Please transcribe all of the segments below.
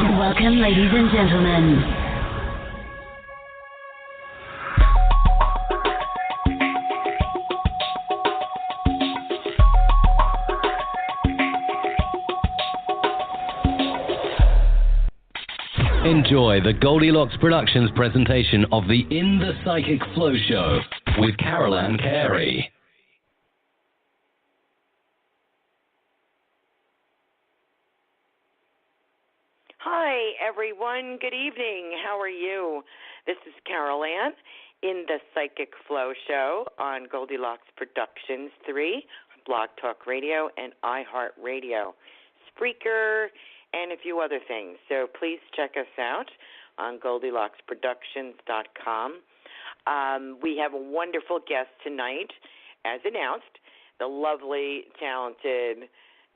Welcome, ladies and gentlemen. Enjoy the Goldilocks Productions presentation of the In the Psychic Flow Show with Carolan Carey. Hi, everyone. Good evening. How are you? This is Carolan in the Psychic Flow Show on Goldilocks Productions 3, Blog Talk Radio, and iHeartRadio, Spreaker, and a few other things. So please check us out on GoldilocksProductions.com. We have a wonderful guest tonight, as announced, the lovely, talented,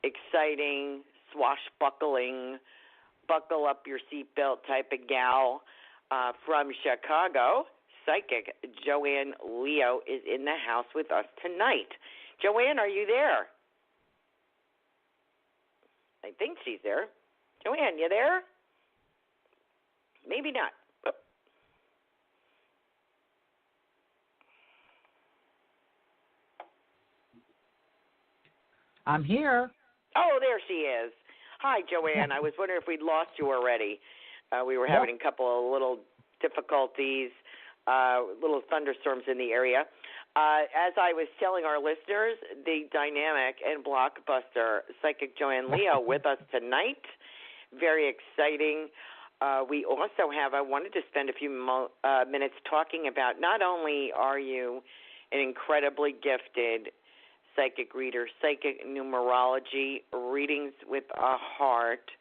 exciting, swashbuckling, buckle up your seatbelt type of gal from Chicago. Psychic Joanne Leo is in the house with us tonight. Joanne, are you there? I think she's there. Joanne, you there? Maybe not. Oh. I'm here. Oh, there she is. Hi, Joanne. I was wondering if we'd lost you already. We were having a couple of little difficulties, little thunderstorms in the area. As I was telling our listeners, the dynamic and blockbuster Psychic Joanne Leo with us tonight. Very exciting. We also have, I wanted to spend a few minutes talking about, not only are you an incredibly gifted psychic reader, psychic numerology, readings with a heart.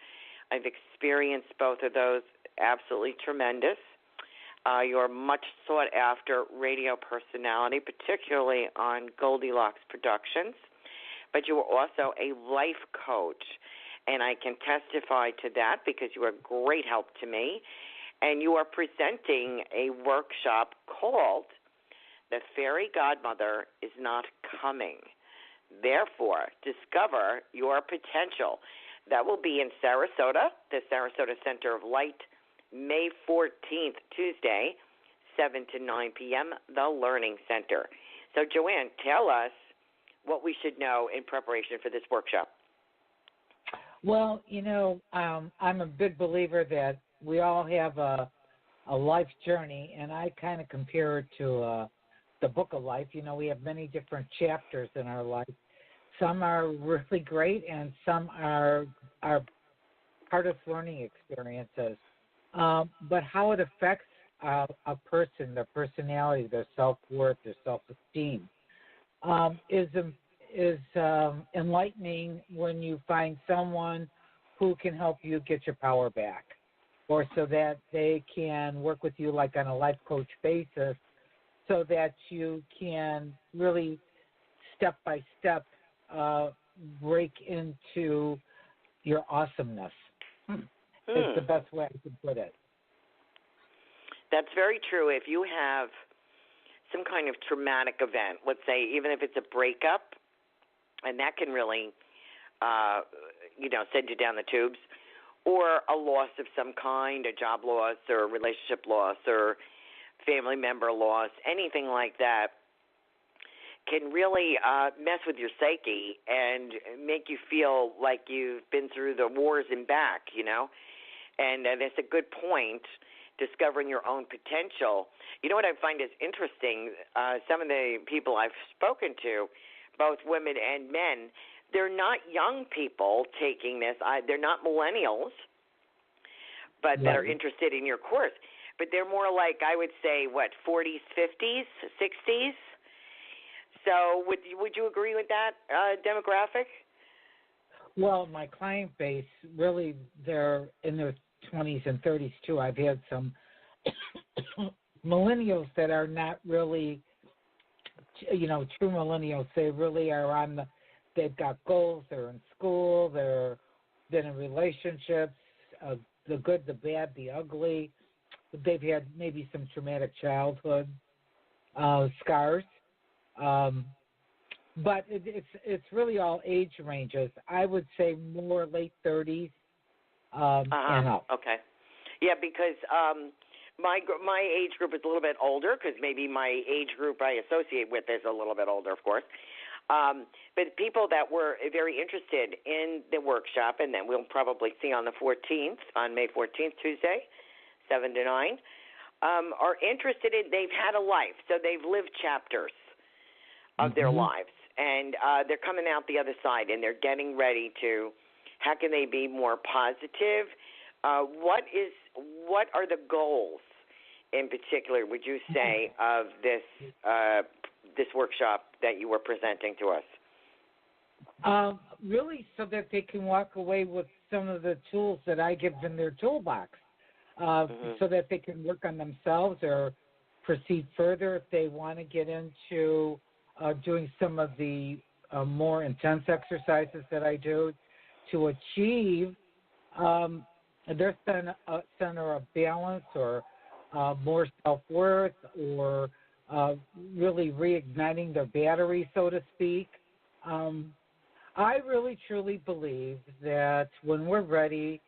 I've experienced both of those, absolutely tremendous. You're much sought after radio personality, particularly on Goldilocks Productions, but you are also a life coach. And I can testify to that because you are great help to me. And you are presenting a workshop called The Fairy Godmother is Not Coming. Therefore, discover your potential. That will be in Sarasota, the Sarasota Center of Light, May 14th, Tuesday, 7 to 9 p.m., the Learning Center. So, Joanne, tell us what we should know in preparation for this workshop. Well, I'm a big believer that we all have a life journey, and I kind of compare it to the book of life. We have many different chapters in our life. Some are really great, and some are hardest learning experiences. But how it affects a person, their personality, their self-worth, their self-esteem, is enlightening when you find someone who can help you get your power back, or so that they can work with you like on a life coach basis, so that you can really step by step break into your awesomeness. Is the best way I can put it. That's very true. If you have some kind of traumatic event, let's say even if it's a breakup, and that can really, send you down the tubes, or a loss of some kind, a job loss or a relationship loss or family member loss, anything like that can really mess with your psyche and make you feel like you've been through the wars and back, And it's a good point, discovering your own potential. You know what I find is interesting? Some of the people I've spoken to, both women and men, they're not young people taking this. They're not millennials, but that are interested in your course. But they're more like, I would say, 40s, 50s, 60s? So would you agree with that demographic? Well, my client base, really, they're in their 20s and 30s, too. I've had some millennials that are not really, true millennials. They really are they've got goals, they're in school, they're been in relationships, the good, the bad, the ugly. They've had maybe some traumatic childhood scars. But it's really all age ranges. I would say more late 30s and up. Okay. Yeah, because my age group is a little bit older, because maybe my age group I associate with is a little bit older, of course. But people that were very interested in the workshop, and then we'll probably see on the 14th, on May 14th, Tuesday, 7 to 9, are interested in, they've had a life, so they've lived chapters of their lives, and they're coming out the other side, and they're getting ready to, how can they be more positive? What are the goals in particular, would you say, of this workshop that you were presenting to us? Really, so that they can walk away with some of the tools that I give in their toolbox, so that they can work on themselves or proceed further if they want to get into doing some of the more intense exercises that I do to achieve their center of balance, or more self-worth, or really reigniting their battery, so to speak. I really, truly believe that when we're ready,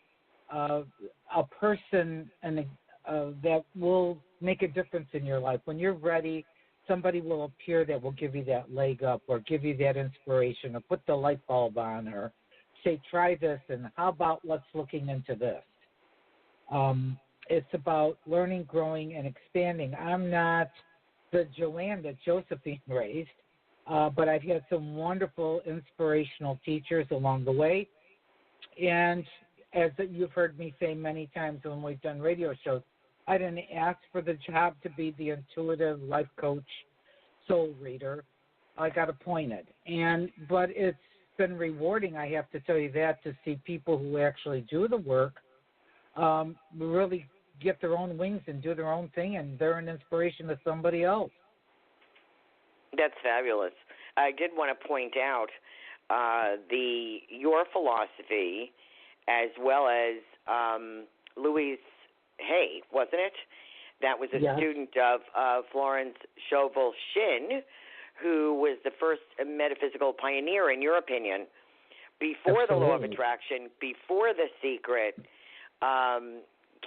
a person that will make a difference in your life, when you're ready, somebody will appear that will give you that leg up, or give you that inspiration, or put the light bulb on, or say, try this, and how about let's looking into this. It's about learning, growing, and expanding. I'm not the Joanne that Josephine raised, but I've had some wonderful inspirational teachers along the way. And as you've heard me say many times when we've done radio shows, I didn't ask for the job to be the intuitive life coach, soul reader. I got appointed. But it's been rewarding, I have to tell you that, to see people who actually do the work really get their own wings and do their own thing, and they're an inspiration to somebody else. That's fabulous. I did want to point out your philosophy, as well as Louise Hay, wasn't it? That was a student of Florence Scovel Shinn, who was the first metaphysical pioneer, in your opinion, before the law of attraction, before The Secret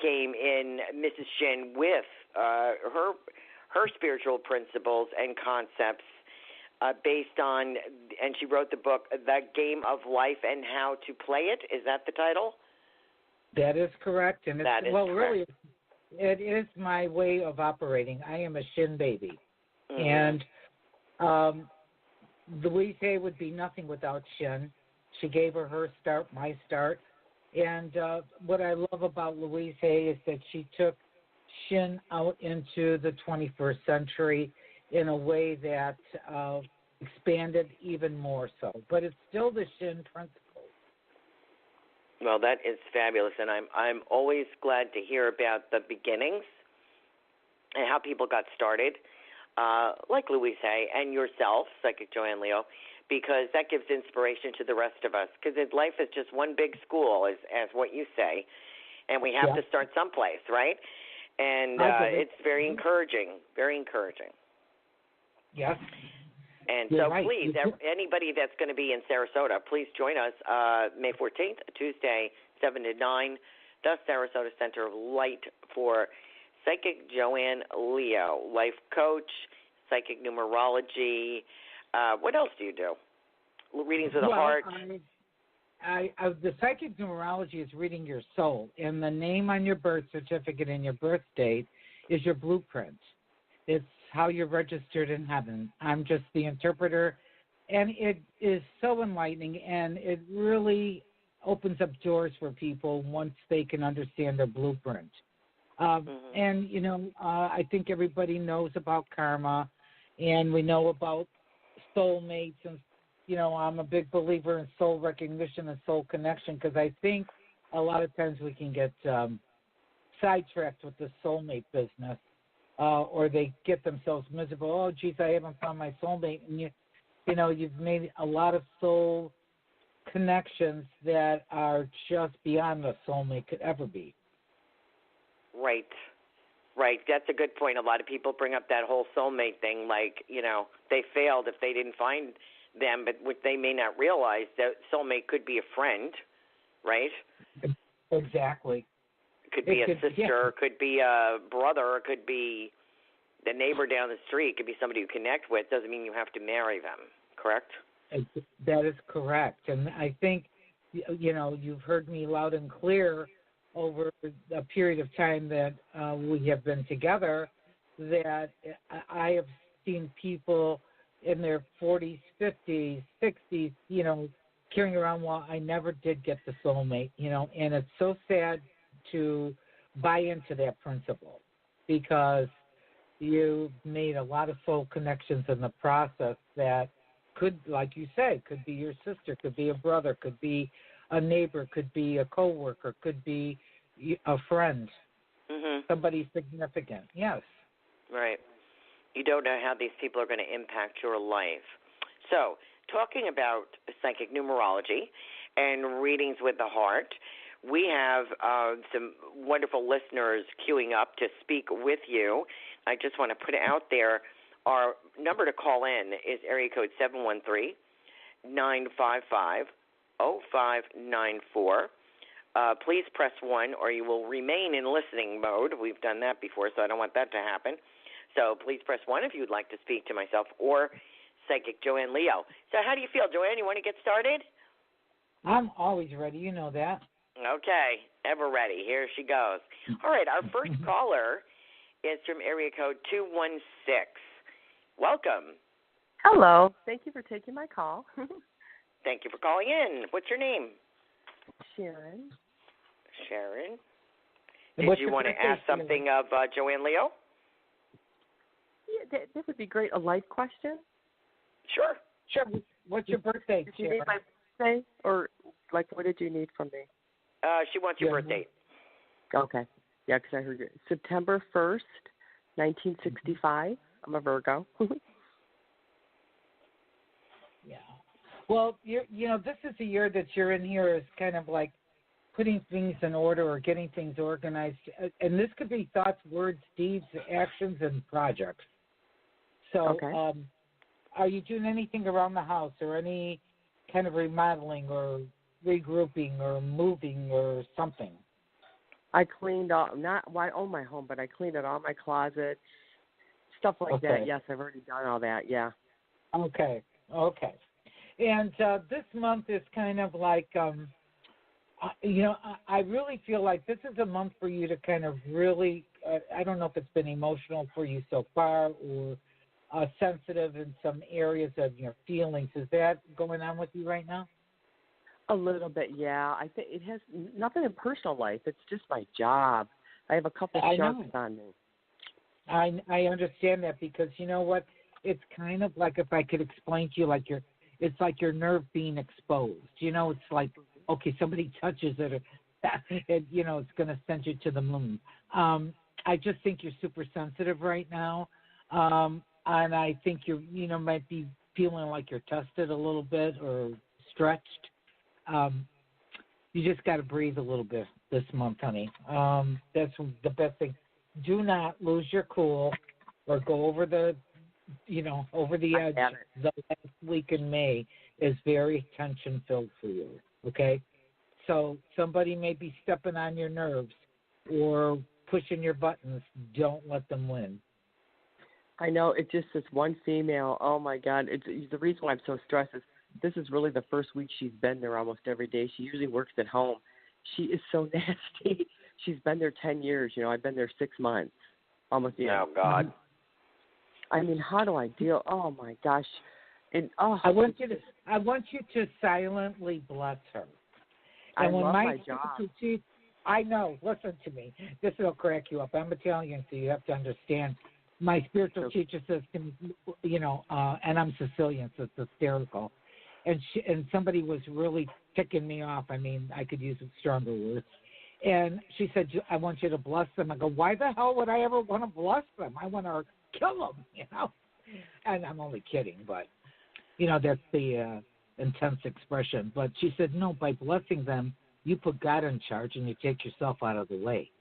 came in. Mrs. Shinn with her spiritual principles and concepts based on, and she wrote the book, The Game of Life and How to Play It. Is that the title? That is correct. And that is correct. Really, it is my way of operating. I am a Shinn baby. And Louise Hay would be nothing without Shinn. She gave her start, my start. And what I love about Louise Hay is that she took Shinn out into the 21st century in a way that expanded even more so. But it's still the Shinn principle. Well, that is fabulous, and I'm always glad to hear about the beginnings and how people got started, like Louise Hay and yourself, Psychic Joanne Leo, because that gives inspiration to the rest of us. Because life is just one big school, as what you say, and we have to start someplace, right? And it's very encouraging, very encouraging. Yes. And so please, anybody that's going to be in Sarasota, please join us May 14th, Tuesday, 7 to 9, the Sarasota Center of Light for Psychic Joanne Leo, life coach, psychic numerology. What else do you do? Readings of the heart. The psychic numerology is reading your soul, and the name on your birth certificate and your birth date is your blueprint. It's how you're registered in heaven. I'm just the interpreter, and it is so enlightening, and it really opens up doors for people once they can understand their blueprint. And, I think everybody knows about karma, and we know about soulmates, and, I'm a big believer in soul recognition and soul connection, because I think a lot of times we can get sidetracked with the soulmate business. Or they get themselves miserable. Oh, geez, I haven't found my soulmate. And you've made a lot of soul connections that are just beyond the soulmate could ever be. Right. That's a good point. A lot of people bring up that whole soulmate thing, like, they failed if they didn't find them, but what they may not realize, that soulmate could be a friend, right? Exactly. It could be a sister, could be a brother, it could be the neighbor down the street, it could be somebody you connect with. Doesn't mean you have to marry them, correct? That is correct. And I think, you've heard me loud and clear over a period of time that we have been together, that I have seen people in their 40s, 50s, 60s, carrying around, well, I never did get the soulmate, and it's so sad to buy into that principle because you made a lot of soul connections in the process that could, like you say, could be your sister, could be a brother, could be a neighbor, could be a coworker, could be a friend, somebody significant. Yes. Right. You don't know how these people are going to impact your life. So, talking about psychic numerology and readings with the heart, we have some wonderful listeners queuing up to speak with you. I just want to put out there, our number to call in is area code 713-955-0594. Please press 1 or you will remain in listening mode. We've done that before, so I don't want that to happen. So please press 1 if you would like to speak to myself or Psychic Joanne Leo. So how do you feel, Joanne? You want to get started? I'm always ready. You know that. Okay, ever ready. Here she goes. All right, our first caller is from area code 216. Welcome. Hello. Thank you for taking my call. Thank you for calling in. What's your name? Sharon. Sharon. Did you want to ask something of Joanne Leo? Yeah, that would be great. A life question? Sure. What's your birthday, Did you need my birthday? Or, what did you need from me? She wants your birth date. Okay. Yeah, because I heard you. September 1st, 1965. I'm a Virgo. Yeah. Well, this is a year that you're in here is kind of like putting things in order or getting things organized. And this could be thoughts, words, deeds, actions, and projects. So okay. Are you doing anything around the house or any kind of remodeling or regrouping or moving or something? I cleaned all, I own my home, but I cleaned out all my closets, stuff like that. Yes, I've already done all that, yeah. Okay. And this month is kind of like, I really feel like this is a month for you to kind of really, I don't know if it's been emotional for you so far or sensitive in some areas of your feelings. Is that going on with you right now? A little bit, yeah. I think it has nothing in personal life. It's just my job. I have a couple sharks on me. I understand that because you know what? It's kind of like, if I could explain to you, it's like your nerve being exposed. It's like, okay, somebody touches it, it's going to send you to the moon. I just think you're super sensitive right now, and I think you might be feeling like you're tested a little bit or stretched. You just got to breathe a little bit this month, honey. That's the best thing. Do not lose your cool or go over the edge. The last week in May is very tension-filled for you, okay? So somebody may be stepping on your nerves or pushing your buttons. Don't let them win. I know. It's just this one female. Oh, my God. It's the reason why I'm so stressed is this is really the first week she's been there almost every day. She usually works at home. She is so nasty. She's been there 10 years. I've been there 6 months. Almost. Oh, God. I mean, how do I deal? Oh, my gosh. And I want you to silently bless her. And I love my job. I know. Listen to me. This will crack you up. I'm Italian, so you have to understand. My spiritual teacher says to me, and I'm Sicilian, so it's hysterical. And somebody was really ticking me off. I mean, I could use stronger words. And she said, I want you to bless them. I go, why the hell would I ever want to bless them? I want to kill them, And I'm only kidding, but, that's the intense expression. But she said, no, by blessing them, you put God in charge and you take yourself out of the way.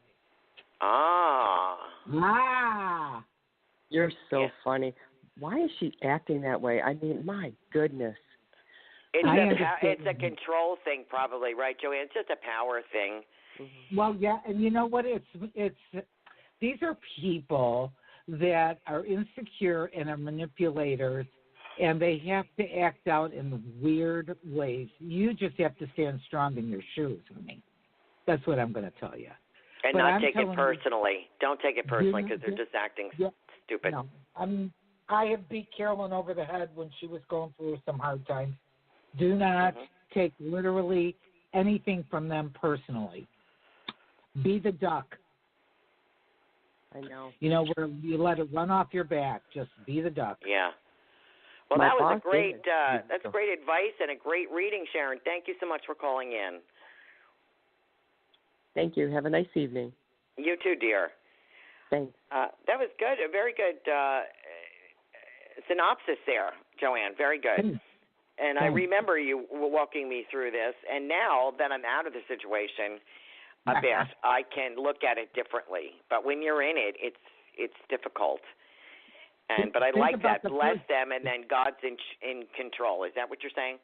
You're so funny. Why is she acting that way? I mean, my goodness. It's a control thing probably, right, Joanne? It's just a power thing. Well, yeah, and you know what? It's these are people that are insecure and are manipulators, and they have to act out in weird ways. You just have to stand strong in your shoes, honey. That's what I'm going to tell you. And but not I'm take it personally. Don't take it personally because they're just acting stupid. No, I have beat Carolan over the head when she was going through some hard times. Do not take literally anything from them personally. Be the duck. I know. You know, where you let it run off your back. Just be the duck. Yeah. Well, that was a great. That's great advice and a great reading, Sharon. Thank you so much for calling in. Thank you. Have a nice evening. You too, dear. Thanks. That was good. A very good synopsis there, Joanne. Very good. And I remember you walking me through this. And now that I'm out of the situation a bit, I can look at it differently. But when you're in it, it's difficult. But I like that. Bless them, and then God's in control. Is that what you're saying?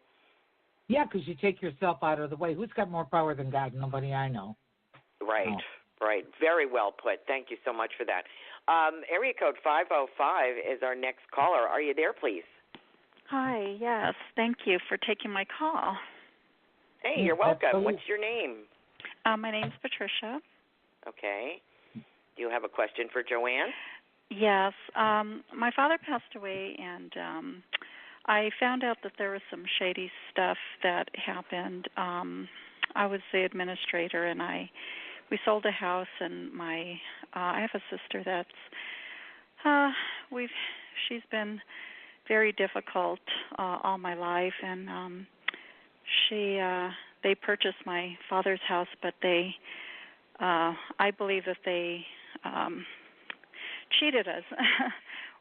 Yeah, because you take yourself out of the way. Who's got more power than God? Nobody I know. Right, right. Very well put. Thank you so much for that. Area code 505 is our next caller. Are you there, please? Hi, yes. Thank you for taking my call. Hey, you're welcome. What's your name? My name's Patricia. Okay. Do you have a question for Joanne? Yes. My father passed away, and I found out that there was some shady stuff that happened. I was the administrator, and we sold a house, and I have a sister that's she's been very difficult all my life, and they purchased my father's house, but I believe that they cheated us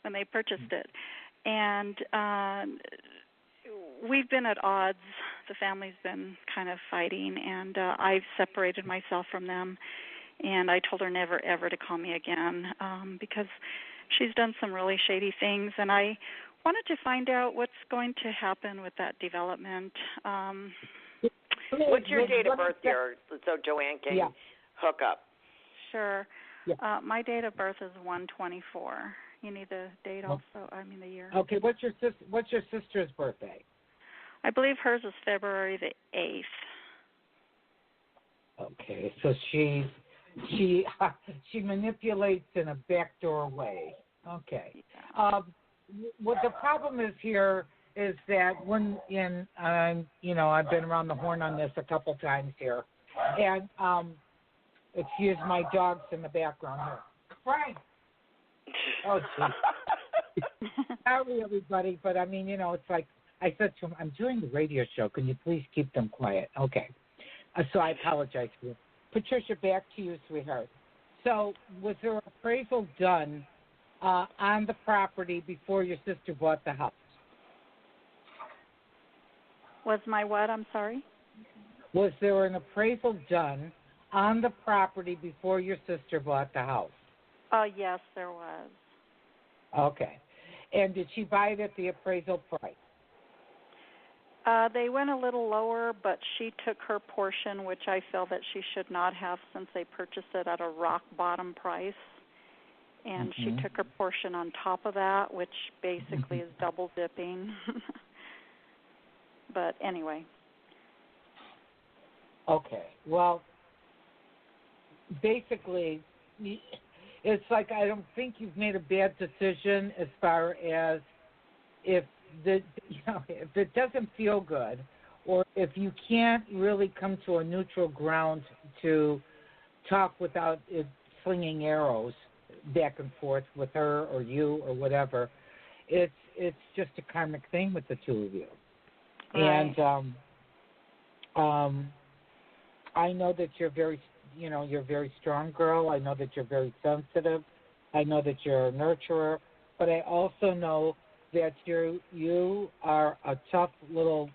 when they purchased it, and we've been at odds. The family's been kind of fighting, and I've separated myself from them, and I told her never, ever to call me again because she's done some really shady things, and I wanted to find out what's going to happen with that development. What's your date of birth here so Joanne can hook up? Sure. Yeah. My date of birth is 1/24. You need the date also, the year. Okay, what's your sister's birthday? I believe hers is February the 8th. Okay, so she manipulates in a backdoor way. Okay. Yeah. What the problem is here is that I've been around the horn on this a couple times here, and excuse my dogs in the background here. Frank. Oh, geez. Sorry, everybody, but it's like I said to him, I'm doing the radio show. Can you please keep them quiet? Okay. So I apologize for you. Patricia, back to you, sweetheart. So was there appraisal done on the property before your sister bought the house? Was my what? I'm sorry? Was there an appraisal done on the property before your sister bought the house? Yes, there was. Okay. And did she buy it at the appraisal price? They went a little lower, but she took her portion, which I feel that she should not have since they purchased it at a rock bottom price. And she took her portion on top of that, which basically is double dipping. But anyway. Okay. Well, basically, it's like I don't think you've made a bad decision as far as if it doesn't feel good, or if you can't really come to a neutral ground to talk without it slinging arrows back and forth with her or you or whatever, it's just a karmic thing with the two of you. Right. And I know that you're a very strong girl. I know that you're very sensitive. I know that you're a nurturer, but I also know that you are a tough little,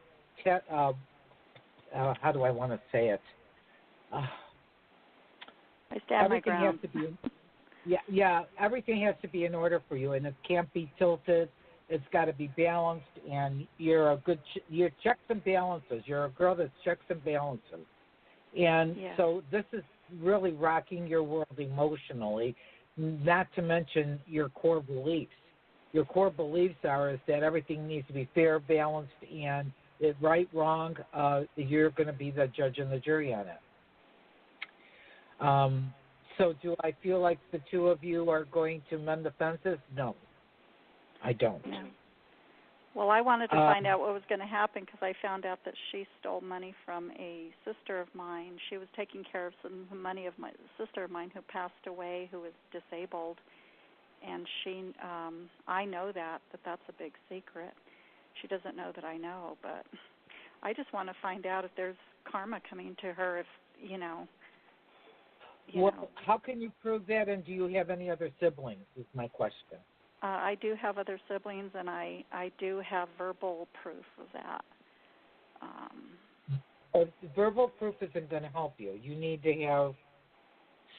how do I want to say it? I stand my ground. Everything has to be in order for you, and it can't be tilted. It's got to be balanced, and you're checks and balances. You're a girl that checks and balances, And Yeah. so this is really rocking your world emotionally, not to mention your core beliefs. Your core beliefs is that everything needs to be fair, balanced, and right, wrong, you're going to be the judge and the jury on it. So do I feel like the two of you are going to mend the fences? No, I don't. No. Well, I wanted to find out what was going to happen because I found out that she stole money from a sister of mine. She was taking care of some money of my sister of mine who passed away, who was disabled. And she, I know that that's a big secret. She doesn't know that I know, but I just want to find out if there's karma coming to her, if, you know. How can you prove that, and do you have any other siblings, is my question. I do have other siblings, and I do have verbal proof of that. Verbal proof isn't going to help you. You need to have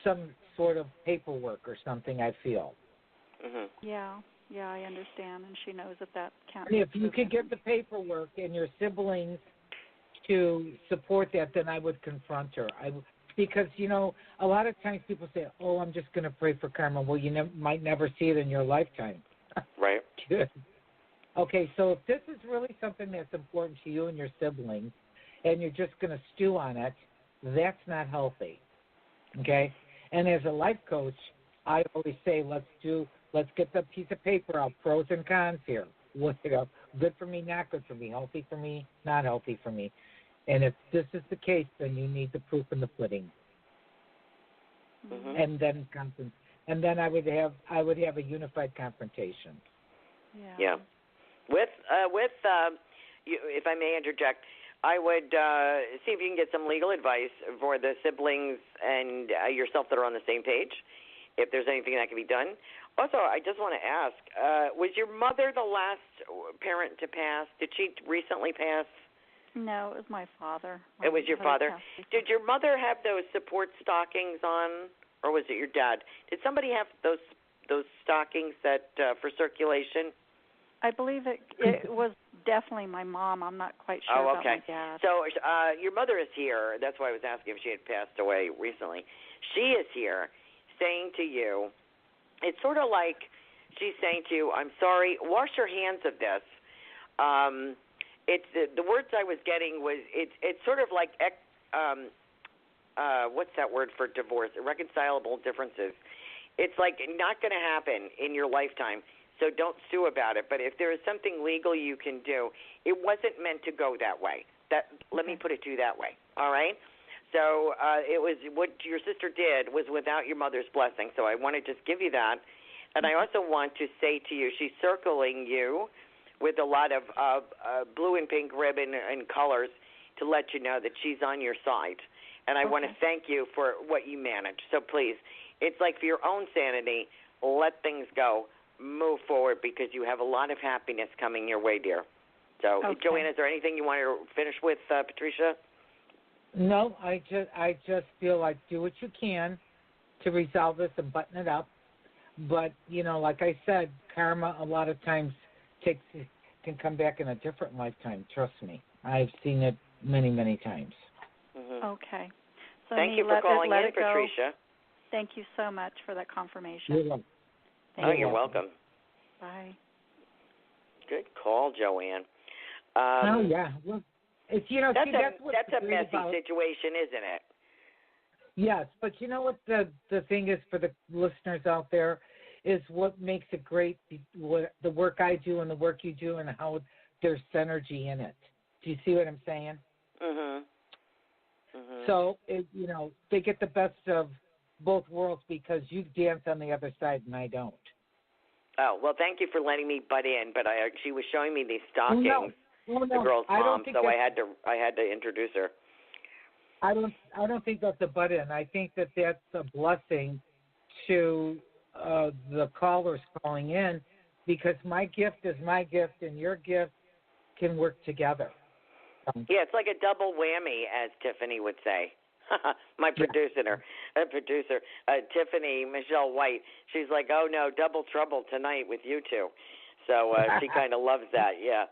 some sort of paperwork or something, I feel. Mm-hmm. Yeah, I understand, and she knows that can't. And if you could get the paperwork and your siblings to support that, then I would confront her. Because, you know, a lot of times people say, oh, I'm just going to pray for karma. Well, you might never see it in your lifetime. Right. Okay, so if this is really something that's important to you and your siblings, and you're just going to stew on it, that's not healthy. Okay? And as a life coach, I always say, let's get the piece of paper out, pros and cons here. Good for me, not good for me, healthy for me, not healthy for me. And if this is the case, then you need the proof in the pudding. Mm-hmm. And then I would have a unified confrontation. Yeah. With if I may interject, I would see if you can get some legal advice for the siblings and yourself that are on the same page, if there's anything that can be done. Also, I just want to ask, was your mother the last parent to pass? Did she recently pass? No, it was my father. It was your father. Did your mother have those support stockings on, or was it your dad? Did somebody have those stockings that for circulation? I believe it was definitely my mom. I'm not quite sure about my dad. So your mother is here. That's why I was asking if she had passed away recently. She is here saying to you, it's sort of like she's saying to you, I'm sorry, wash your hands of this. It's the words I was getting was it's sort of like what's that word for divorce? Irreconcilable differences. It's like not going to happen in your lifetime, so don't sue about it. But if there is something legal you can do, it wasn't meant to go that way. Let me put it to you that way. All right. So it was what your sister did was without your mother's blessing. So I want to just give you that, and I also want to say to you, she's circling you with a lot of blue and pink ribbon and colors to let you know that she's on your side. And I want to thank you for what you managed. So please, it's like for your own sanity, let things go, move forward, because you have a lot of happiness coming your way, dear. So, Joanne, is there anything you want to finish with, Patricia? No, I just feel like do what you can to resolve this and button it up. But, you know, like I said, karma a lot of times can come back in a different lifetime. Trust me. I've seen it many, many times. Mm-hmm. Okay. So thank you for calling in, Patricia. Thank you so much for that confirmation. You're welcome. You're welcome. Bye. Good call, Joanne. Yeah. Well, it's, you know, that's a messy situation, isn't it? Yes, but you know what the thing is for the listeners out there is what makes it great, the work I do and the work you do and how there's synergy in it. Do you see what I'm saying? Mm-hmm. Mm-hmm. So, you know, they get the best of both worlds because you dance on the other side and I don't. Oh, well, thank you for letting me butt in, but she was showing me these stockings, no, the girl's mom, so I had to introduce her. I don't think that's a butt in. I think that that's a blessing to the callers calling in, because my gift is my gift and your gift can work together. Yeah, it's like a double whammy, as Tiffany would say. My producer, Tiffany Michelle White, she's like, oh no, double trouble tonight with you two. So she kind of loves that, yeah.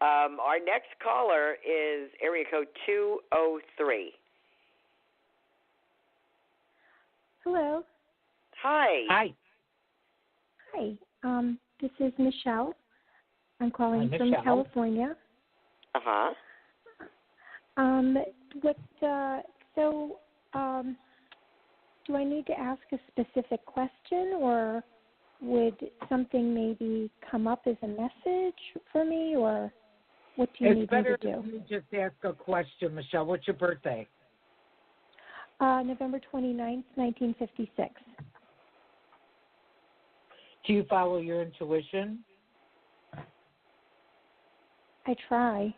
Our next caller is area code 203. Hello. Hi. Hi. Hi. This is Michelle. I'm calling from Michelle. California. Uh-huh. Do I need to ask a specific question, or would something maybe come up as a message for me, or what do you need me to do? It's better if you just ask a question, Michelle. What's your birthday? November 29th, 1956. Do you follow your intuition? I try.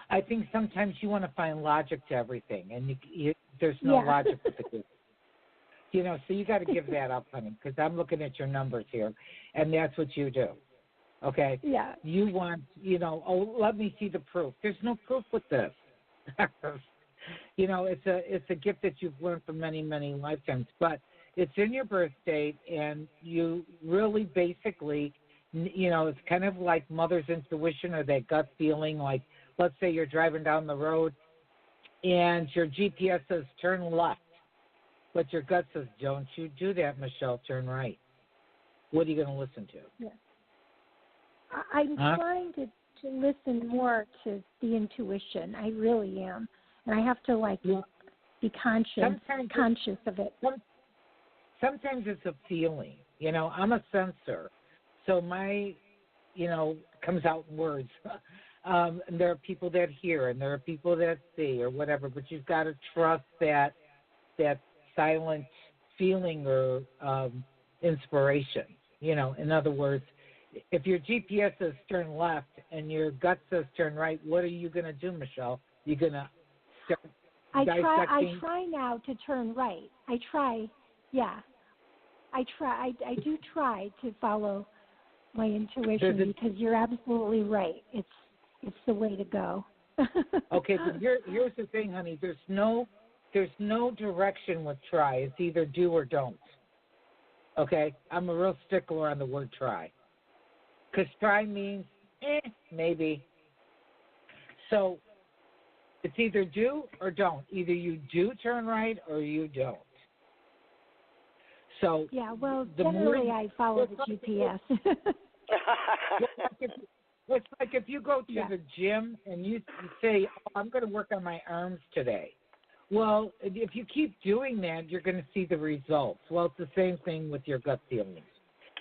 I think sometimes you want to find logic to everything, and there's no logic with it. So you got to give that up, honey, because I'm looking at your numbers here, and that's what you do. Okay? Yeah. You want, let me see the proof. There's no proof with this. It's a gift that you've learned for many, many lifetimes, but it's in your birth date, and you really basically, it's kind of like mother's intuition or that gut feeling. Like, let's say you're driving down the road, and your GPS says turn left, but your gut says, don't you do that, Michelle, turn right. What are you going to listen to? Yeah. I'm trying to listen more to the intuition. I really am. And I have to, be conscious of it. Sometimes it's a feeling. I'm a sensor. So my, comes out in words. And there are people that hear, and there are people that see, or whatever. But you've got to trust that silent feeling or inspiration. In other words, if your GPS says turn left and your gut says turn right, what are you going to do, Michelle? You're going to start dissecting? I try now to turn right. I try. Yeah. I do try to follow my intuition because you're absolutely right. It's the way to go. Okay, but here's the thing, honey. There's no direction with try. It's either do or don't. Okay? I'm a real stickler on the word try. Because try means, maybe. So it's either do or don't. Either you do turn right or you don't. So yeah, well, generally I follow the GPS. It's like if you go to the gym and you say, I'm going to work on my arms today. Well, if you keep doing that, you're going to see the results. Well, it's the same thing with your gut feelings.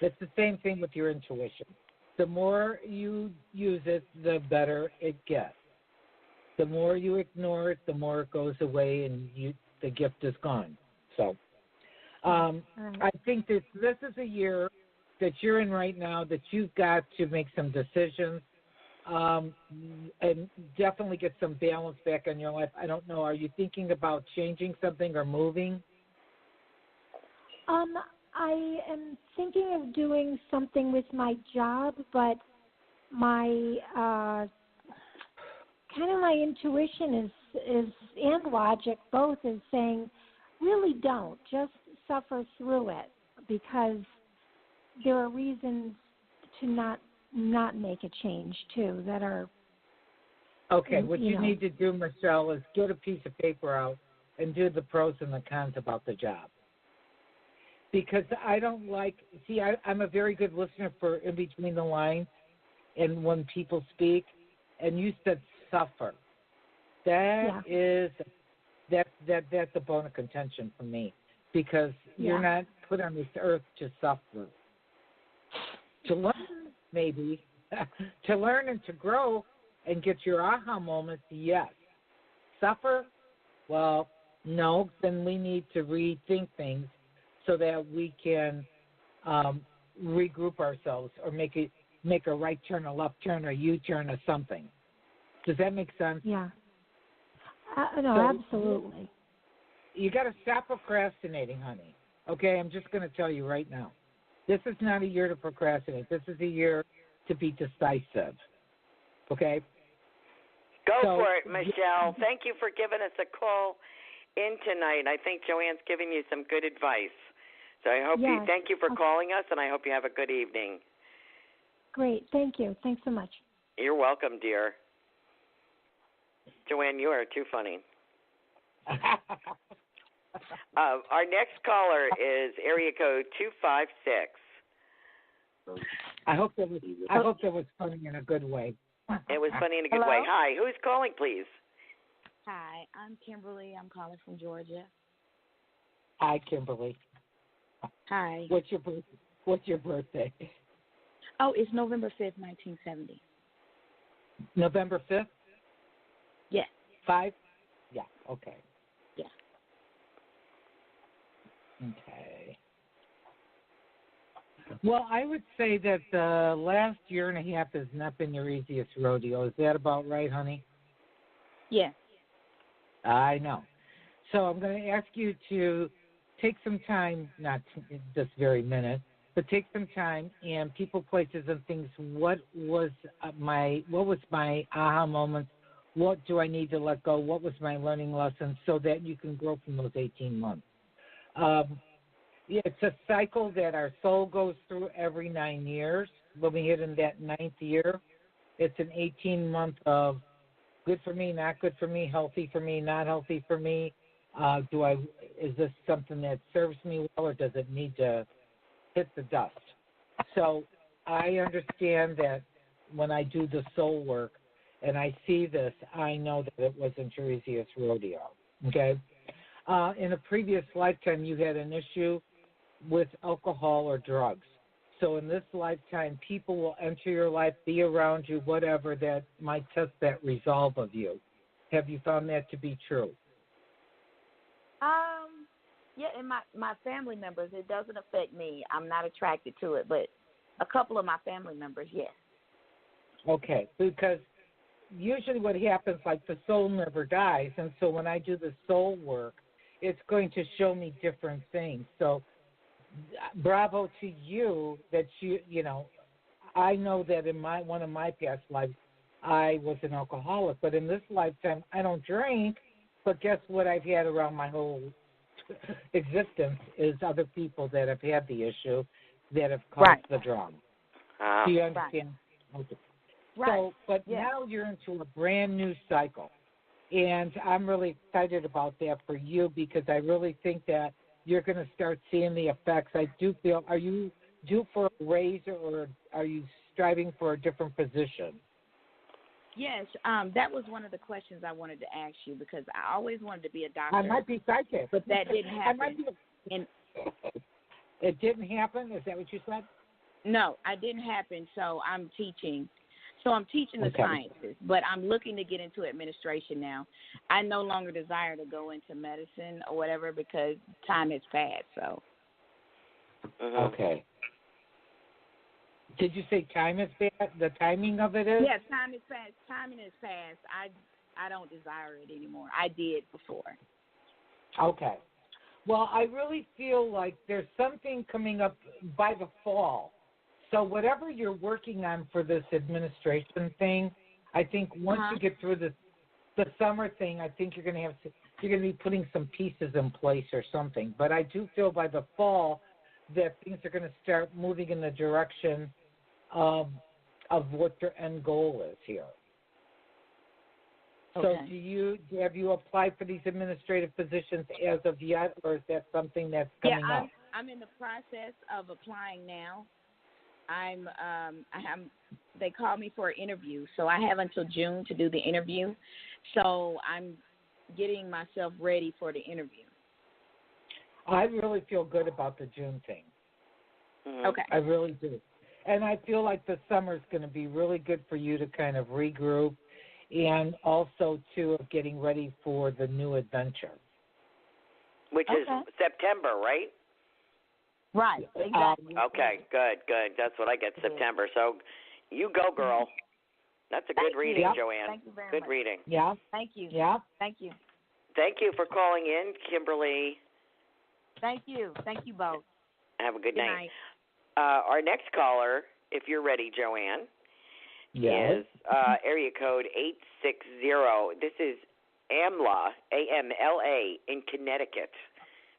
It's the same thing with your intuition. The more you use it, the better it gets. The more you ignore it, the more it goes away and the gift is gone. So I think this is a year that you're in right now that you've got to make some decisions and definitely get some balance back in your life. I don't know. Are you thinking about changing something or moving? I am thinking of doing something with my job, but my kind of my intuition is and logic both is saying, really don't. Just suffer through it, because there are reasons to not make a change too that are. Okay, what you need to do, Michelle, is get a piece of paper out and do the pros and the cons about the job. Because I don't I'm a very good listener for in between the lines and when people speak, and you said suffer. That's a bone of contention for me, because you're not put on this earth to suffer. To learn, maybe. To learn and to grow and get your aha moments, yes. Suffer? Well, no. Then we need to rethink things so that we can regroup ourselves or make a right turn, a left turn, or U-turn, or something. Does that make sense? Yeah. No, absolutely. You got to stop procrastinating, honey. Okay, I'm just going to tell you right now. This is not a year to procrastinate. This is a year to be decisive. Okay? Go for it, Michelle. Thank you for giving us a call in tonight. I think Joanne's giving you some good advice. So I hope thank you for calling us, and I hope you have a good evening. Great. Thank you. Thanks so much. You're welcome, dear. Joanne, you are too funny. Our next caller is area code 256. I hope that was funny in a good way. It was funny in a good way. Hi, who's calling, please? Hi, I'm Kimberly. I'm calling from Georgia. Hi, Kimberly. Hi. What's your birthday? Oh, it's November 5th, 1970. November 5th? Yes. 5? Yeah, okay. Yeah. Okay. Well, I would say that the last year and a half has not been your easiest rodeo. Is that about right, honey? Yes. I know. So I'm going to ask you to take some time, not this very minute, but take some time and people, places, and things. What was my aha moments? What do I need to let go? What was my learning lesson so that you can grow from those 18 months? It's a cycle that our soul goes through every 9 years. When we hit in that 9th year, it's an 18-month of good for me, not good for me, healthy for me, not healthy for me. Is this something that serves me well, or does it need to hit the dust? So I understand that when I do the soul work and I see this, I know that it wasn't your easiest rodeo. Okay? In a previous lifetime, you had an issue with alcohol or drugs. So in this lifetime, people will enter your life, be around you, whatever, that might test that resolve of you. Have you found that to be true? Yeah, and my family members, it doesn't affect me. I'm not attracted to it, but a couple of my family members, yes. Okay, because usually what happens, like the soul never dies, and so when I do the soul work, it's going to show me different things. So bravo to you that you know, I know that in one of my past lives, I was an alcoholic, but in this lifetime, I don't drink, but guess what I've had around my whole existence is other people that have had the issue that have caused the drama. Do you understand? Right. Okay. Right. So, but now you're into a brand new cycle, and I'm really excited about that for you because I really think that you're going to start seeing the effects. I do feel, are you due for a raise or are you striving for a different position? Yes, that was one of the questions I wanted to ask you because I always wanted to be a doctor. I might be psychic. But that didn't happen. It didn't happen? Is that what you said? No, it didn't happen, so I'm teaching. So I'm teaching the sciences, but I'm looking to get into administration now. I no longer desire to go into medicine or whatever because time has passed, so. Okay. Did you say time is bad? The timing of it is? Yes, time is past. Timing is past. I don't desire it anymore. I did before. Okay. Well, I really feel like there's something coming up by the fall. So whatever you're working on for this administration thing, I think once you get through the summer thing, I think you're going to be putting some pieces in place or something. But I do feel by the fall that things are going to start moving in the direction of what your end goal is here. Okay. So have you applied for these administrative positions as of yet, or is that something that's coming up? I'm in the process of applying now. They called me for an interview, so I have until June to do the interview. So I'm getting myself ready for the interview. I really feel good about the June thing. Okay. I really do. And I feel like the summer is going to be really good for you to kind of regroup and also, too, of getting ready for the new adventure. Which is September, right? Right, exactly. Okay, good. That's what I get, September. So you go, girl. That's a good reading, Joanne. Thank you very much. Good much. reading. Yeah. Thank you. Yeah. Thank you. Thank you for calling in, Kimberly. Thank you. Thank you both. Have a good night. Our next caller, if you're ready, Joanne, is area code 860. This is AMLA, A-M-L-A, in Connecticut.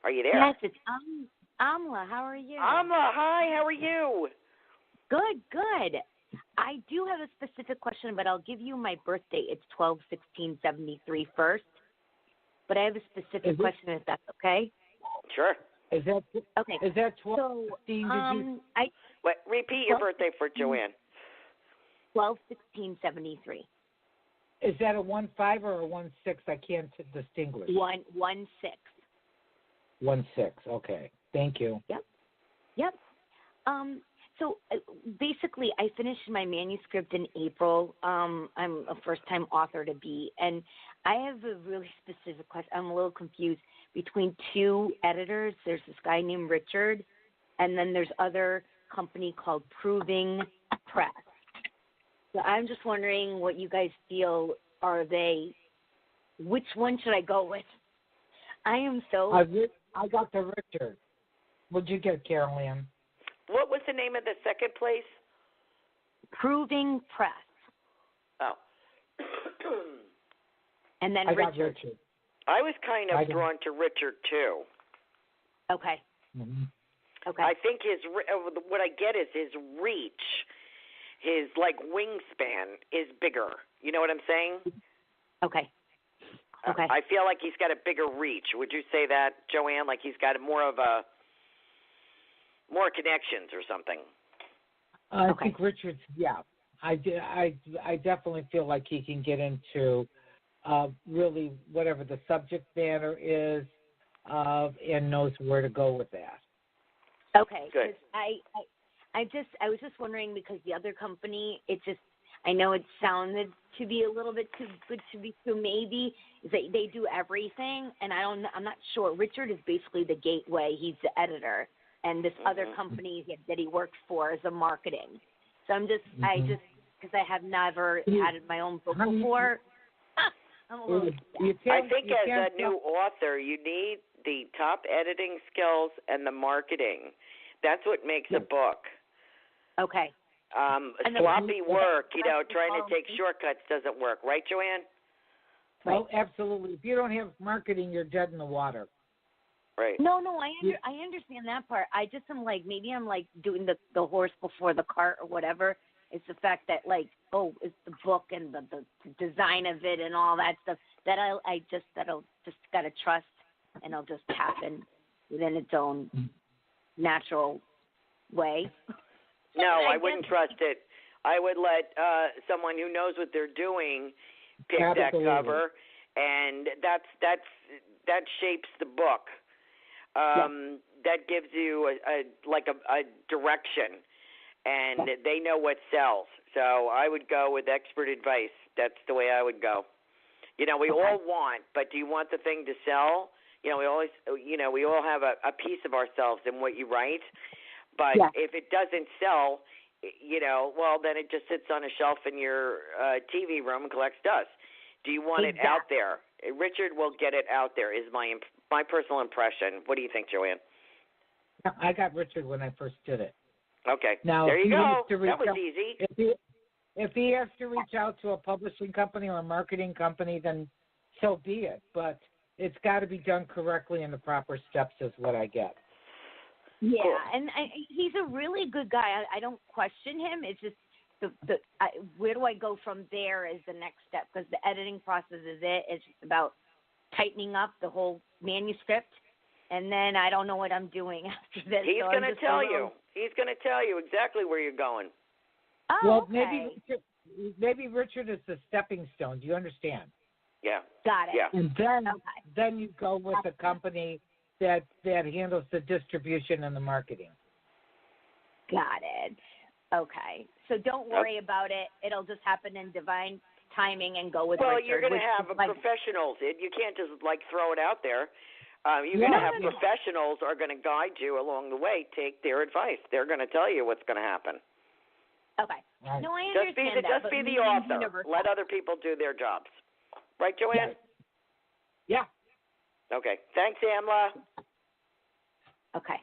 Are you there? Yes, it's Amla. How are you? Amla, hi. How are you? Good. I do have a specific question, but I'll give you my birth date. It's 12/16/73 first. but I have a specific question if that's okay. Sure. Is that okay? Is that 12? So, 15, Wait, repeat your birthday for Joanne. 12/16/73. Is that a 1-5 or a 1-6? I can't distinguish. 1/6. 1-6. Okay. Thank you. Yep. So basically, I finished my manuscript in April. I'm a first-time author to be, and I have a really specific question. I'm a little confused between two editors. There's this guy named Richard, and then there's other company called Proving Press. So I'm just wondering what you guys feel are they. Which one should I go with? I am so. I got the Richard. What'd you get, Carolan? What was the name of the second place? Proving Press. Oh. And then I Richard. got Richard. I was kind of drawn to Richard too. Okay. Mm-hmm. Okay. I think what I get is his reach, his like wingspan is bigger. You know what I'm saying? Okay. Okay. I feel like he's got a bigger reach. Would you say that, Joanne? Like he's got more connections or something? I think Richard's, I definitely feel like he can get into really whatever the subject matter is and knows where to go with that. Okay. Good. I was just wondering because the other company, I know it sounded to be a little bit too good to be true. Maybe they do everything, and I'm not sure. Richard is basically the gateway. He's the editor, and this other company that he works for is the marketing. So I'm just, because I have never had my own book before. I'm a little. I think as a new author, you need the top editing skills and the marketing. That's what makes a book. Okay. Sloppy work, trying to take shortcuts doesn't work. Right, Joanne? Well, absolutely. If you don't have marketing, you're dead in the water. Right. No, I understand that part. I just am like, maybe I'm like doing the horse before the cart or whatever. It's the fact that it's the book and the design of it and all that stuff that that'll just gotta trust and it'll just happen within its own natural way. No, I wouldn't trust it. I would let someone who knows what they're doing pick that cover, and that shapes the book. That gives you a direction, and they know what sells. So I would go with expert advice. That's the way I would go. We all want, but do you want the thing to sell? We all have a piece of ourselves in what you write. But if it doesn't sell, well, then it just sits on a shelf in your TV room and collects dust. Do you want it out there? Richard will get it out there, is my personal impression. What do you think, Joanne? I got Richard when I first did it. Okay. Now, there you go. That was easy. If he has to reach out to a publishing company or a marketing company, then so be it. But it's got to be done correctly and the proper steps is what I get. Yeah, cool. And he's a really good guy. I don't question him. It's just where do I go from there is the next step because the editing process is it. It's just about tightening up the whole manuscript, and then I don't know what I'm doing after this. He's going to tell you. He's going to tell you exactly where you're going. Oh, well, okay. maybe Richard is the stepping stone. Do you understand? Yeah. Got it. Yeah. And then you go with a company that handles the distribution and the marketing. Got it. Okay. So don't worry about it. It'll just happen in divine timing and go with Richard. Well, you're going to have professionals. You can't just throw it out there. You're going to have professionals are going to guide you along the way. Take their advice. They're going to tell you what's going to happen. Okay. Right. No, I understand Just be the author. Let other people do their jobs. Right, Joanne? Yeah. Okay. Thanks, Amla. Okay.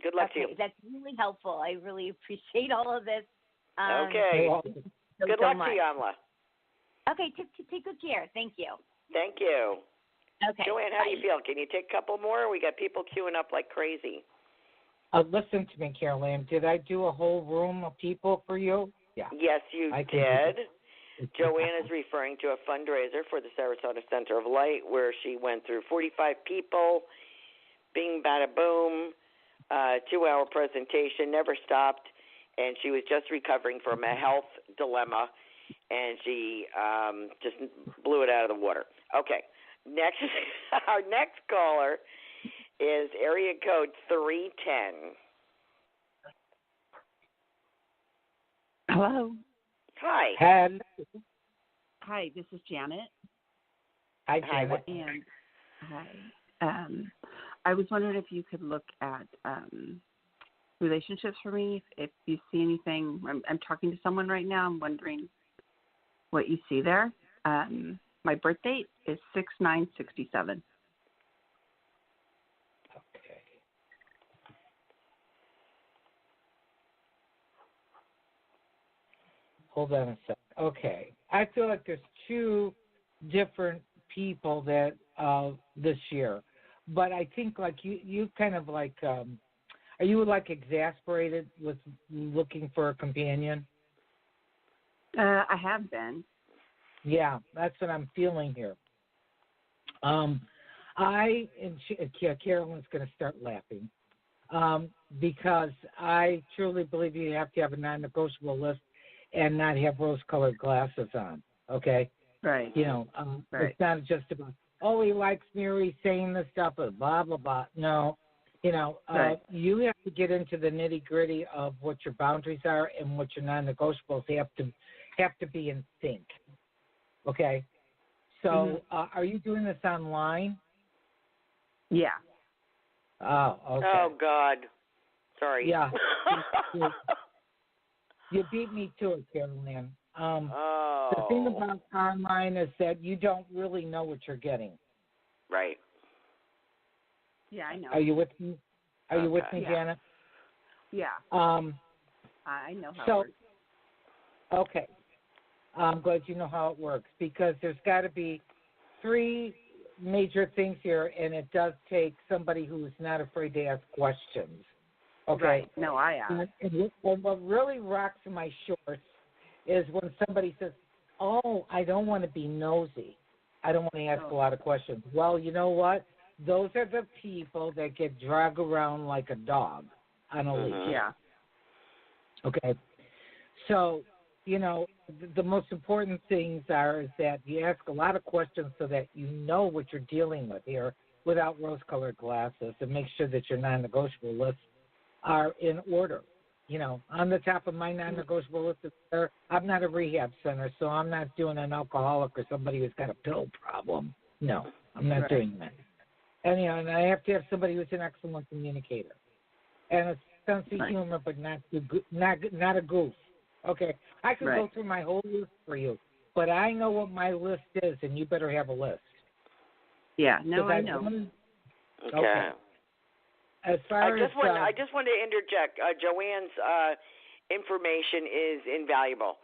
Good luck to you. That's really helpful. I really appreciate all of this. Okay. Good luck to you, Amla. Okay. Take good care. Thank you. Thank you. Okay. Joanne, how do you feel? Can you take a couple more? We got people queuing up like crazy. Listen to me, Carolan. Did I do a whole room of people for you? Yeah. Yes, you did. Joanne is referring to a fundraiser for the Sarasota Center of Light where she went through 45 people, bing, bada, boom, 2-hour presentation, never stopped, and she was just recovering from a health dilemma, and she just blew it out of the water. Okay, next, our next caller is area code 310. Hello. Hi. Hello. Hi, this is Janet. Hi, Janet. And hi. I was wondering if you could look at relationships for me. If you see anything, I'm talking to someone right now. I'm wondering what you see there. My birth date is 6/9/67. Okay. Hold on a sec. Okay. I feel like there's two different people that this year. But I think like you kind of like are you like exasperated with looking for a companion? I have been. Yeah, that's what I'm feeling here. Carolyn's going to start laughing because I truly believe you have to have a non-negotiable list and not have rose-colored glasses on. Okay. Right. You know, right. It's not just about he likes me or he's saying this stuff, blah blah blah. No, you know, right. You have to get into the nitty-gritty of what your boundaries are and what your non-negotiables have to be in sync. Okay, so are you doing this online? Yeah. Oh, okay. Oh, God. Sorry. Yeah. You beat me to it, Carolan. The thing about online is that you don't really know what you're getting. Right. Yeah, I know. Are you with me? Are you with me, yeah. Janet? Yeah. I know how it works. Okay. I'm glad you know how it works because there's got to be 3 major things here, and it does take somebody who's not afraid to ask questions. Okay. Right. No, I am. And what really rocks my shorts is when somebody says, "Oh, I don't want to be nosy. I don't want to ask a lot of questions." Well, you know what? Those are the people that get dragged around like a dog on a leash. Yeah. Okay. So, you know, the most important things is that you ask a lot of questions so that you know what you're dealing with here without rose-colored glasses, and make sure that your non-negotiable lists are in order. You know, on the top of my non-negotiable list, I'm not a rehab center, so I'm not doing an alcoholic or somebody who's got a pill problem. No, I'm not doing that. And, you know, and I have to have somebody who's an excellent communicator and a sense of humor, but not a goof. Okay, I can go through my whole list for you, but I know what my list is, and you better have a list. Yeah, no, I know. Okay. As far I just want to interject. Joanne's information is invaluable.